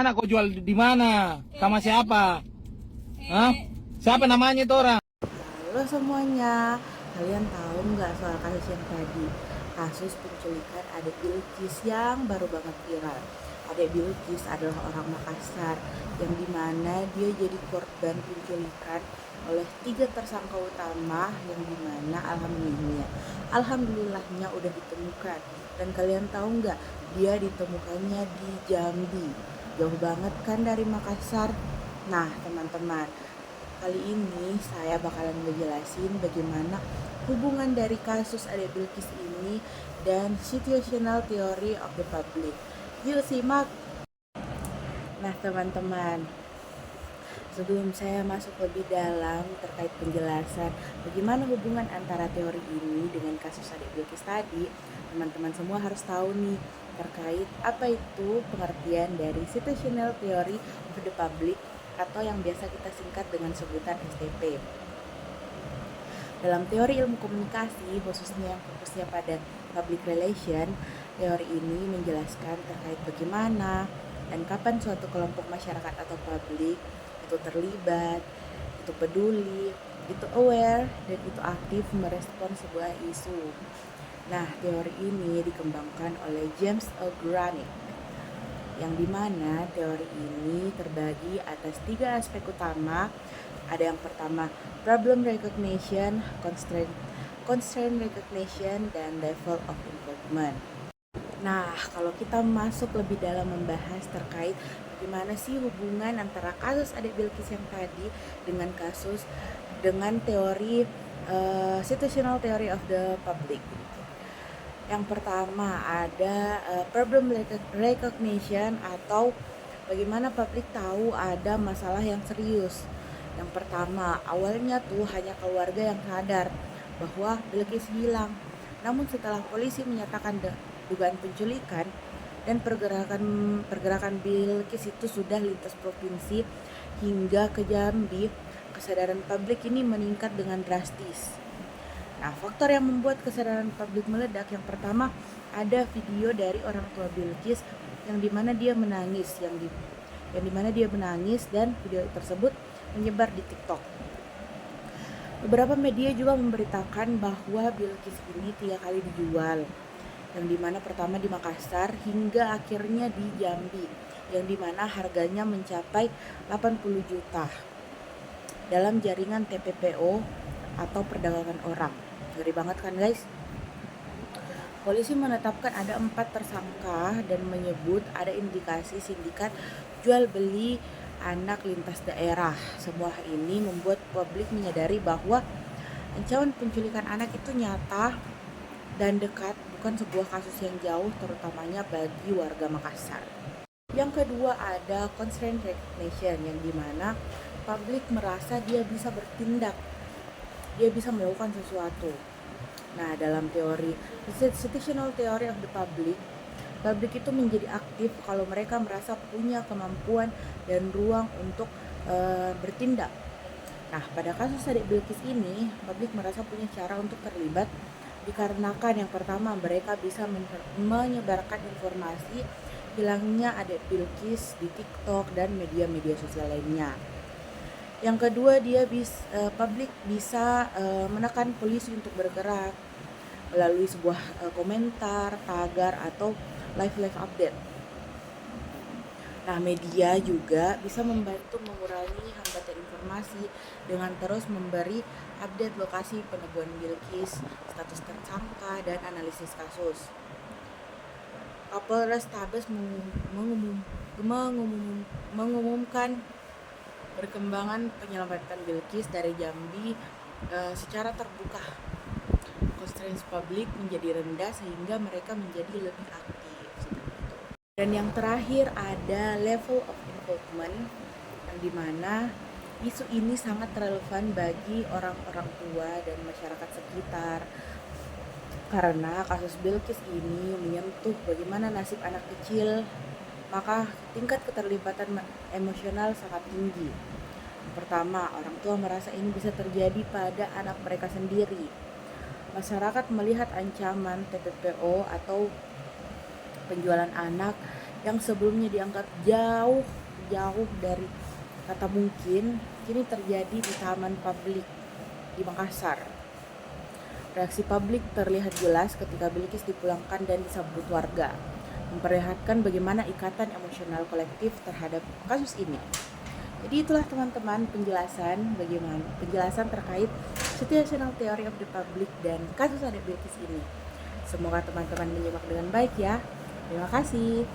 Mana kau jual di mana? Sama siapa? Hah? Siapa namanya itu orang? Halo semuanya, kalian tahu nggak soal kasus yang tadi? Kasus penculikan adik Bilqis yang baru banget viral. Adik Bilqis adalah orang Makassar yang dimana dia jadi korban penculikan oleh 3 tersangka utama yang dimana alhamdulillahnya udah ditemukan. Dan kalian tahu nggak, dia ditemukannya di Jambi, jauh banget kan dari Makassar. Nah teman-teman, kali ini saya bakalan ngejelasin bagaimana hubungan dari kasus adik Bilqis ini dan situational theory of the public. Yuk simak. Nah teman-teman, sebelum saya masuk lebih dalam terkait penjelasan bagaimana hubungan antara teori ini dengan kasus adik Bilqis tadi, teman-teman semua harus tahu nih terkait apa itu pengertian dari situational theory of the public atau yang biasa kita singkat dengan sebutan STP. Dalam teori ilmu komunikasi, khususnya yang fokusnya pada public relation, teori ini menjelaskan terkait bagaimana dan kapan suatu kelompok masyarakat atau publik itu terlibat, itu peduli, itu aware, dan itu aktif merespon sebuah isu. Nah, teori ini dikembangkan oleh James A. Granick, yang dimana teori ini terbagi atas 3 aspek utama. Ada yang pertama, problem recognition, constraint recognition, dan level of involvement. Nah, kalau kita masuk lebih dalam membahas terkait bagaimana sih hubungan antara kasus adik Bilqis yang tadi dengan teori situational theory of the public. Yang pertama ada problem recognition atau bagaimana publik tahu ada masalah yang serius. Yang pertama, awalnya tuh hanya keluarga yang sadar bahwa Bilqis hilang. Namun setelah polisi menyatakan dugaan penculikan dan pergerakan Bilqis itu sudah lintas provinsi hingga ke Jambi, kesadaran publik ini meningkat dengan drastis. Nah, faktor yang membuat kesadaran publik meledak yang pertama ada video dari orang tua Bilqis yang dimana dia menangis, dan video tersebut menyebar di TikTok. Beberapa media juga memberitakan bahwa Bilqis ini 3 kali dijual, yang dimana pertama di Makassar hingga akhirnya di Jambi, yang dimana harganya mencapai 80 juta dalam jaringan TPPO atau perdagangan orang. Ngeri banget kan guys? Polisi menetapkan ada 4 tersangka dan menyebut ada indikasi sindikat jual beli anak lintas daerah. Semua ini membuat publik menyadari bahwa ancaman penculikan anak itu nyata dan dekat, bukan sebuah kasus yang jauh, terutamanya bagi warga Makassar. Yang kedua ada constraint recognition, yang dimana publik merasa dia bisa bertindak, dia bisa melakukan sesuatu. Nah, dalam teori situational theory of the public itu menjadi aktif kalau mereka merasa punya kemampuan dan ruang untuk bertindak. Nah, pada kasus adik Bilqis ini, publik merasa punya cara untuk terlibat dikarenakan yang pertama, mereka bisa menyebarkan informasi hilangnya adik Bilqis di TikTok dan media-media sosial lainnya. Yang kedua, publik bisa menekan polisi untuk bergerak melalui sebuah komentar, tagar, atau live update. Nah, media juga bisa membantu mengurangi hambatan informasi dengan terus memberi update lokasi penemuan Bilqis, status tersangka, dan analisis kasus. Kapolres Tabes mengumumkan perkembangan penyelamatan Bilqis dari Jambi secara terbuka. Constraint publik menjadi rendah sehingga mereka menjadi lebih aktif seperti itu. Dan yang terakhir ada level of involvement, yang dimana isu ini sangat relevan bagi orang-orang tua dan masyarakat sekitar karena kasus Bilqis ini menyentuh bagaimana nasib anak kecil, maka tingkat keterlibatan emosional sangat tinggi. Pertama, orang tua merasa ini bisa terjadi pada anak mereka sendiri. Masyarakat melihat ancaman TPPO atau penjualan anak yang sebelumnya dianggap jauh dari kata mungkin, kini terjadi di taman publik di Makassar. Reaksi publik terlihat jelas ketika Bilqis dipulangkan dan disambut warga, memperlihatkan bagaimana ikatan emosional kolektif terhadap kasus ini. Jadi itulah teman-teman penjelasan terkait situational theory of the public dan kasus adik Bilqis ini. Semoga teman-teman menyimak dengan baik ya. Terima kasih.